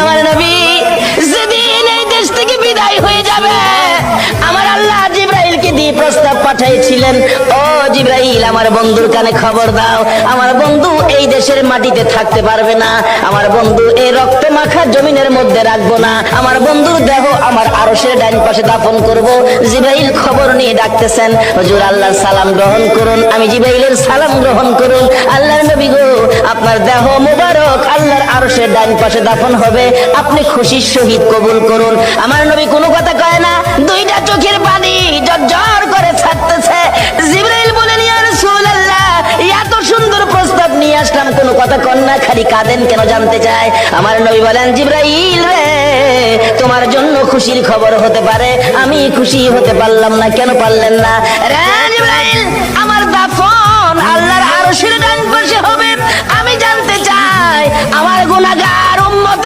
আমার নবী যেদিন এই দেশ থেকে বিদায় হয়ে যাবে, আমার আল্লাহ জিবরাইলকে দিয়ে প্রস্তাব পাঠাইছিলেন, ও জিবরাইল আমার বন্ধুর কানে খবর দাও, আমার বন্ধু এই দেশের মাটিতে থাকতে পারবে না, আমার বন্ধু এই রক্ত মাখা জমিনের মধ্যে রাখবো না, আমার বন্ধুর দেহ আমার আরশের ডান পাশে দাফন করব। জিবরাইল খবর নিয়ে ডাকতেছেন, হুজুর আল্লাহর সালাম গ্রহণ করুন। আমি জিবরাইলের সালাম গ্রহণ করুন। আল্লাহর নবী গো, আপনার দেহ মোবারক আল্লাহর আরশের ডান পাশে দাফন হবে, আপনি খুশির সহিত কবুল করুন। আমার নবী কোনো কথা কয় না, দুইটা চোখের পানি ঝরঝর করে ছাড়তেছে। জিবরাইল বলেন, ইয়া রাসূলুল্লাহ, এত সুন্দর প্রস্তাব নিয়ে আসলাম, কোনো কথা কন না, খালি কাঁদেন কেন জানতে চাই। আমার নবী বলেন, জিবরাইল রে, তোমার জন্য খুশির খবর হতে পারে, আমি খুশি হতে পারলাম না, কেন পারলেন না? রে জিবরাইল, আমার দাফন আল্লাহর আরশের ডান পাশে হবে, আমি জানতে চাই আমার গুনাহগার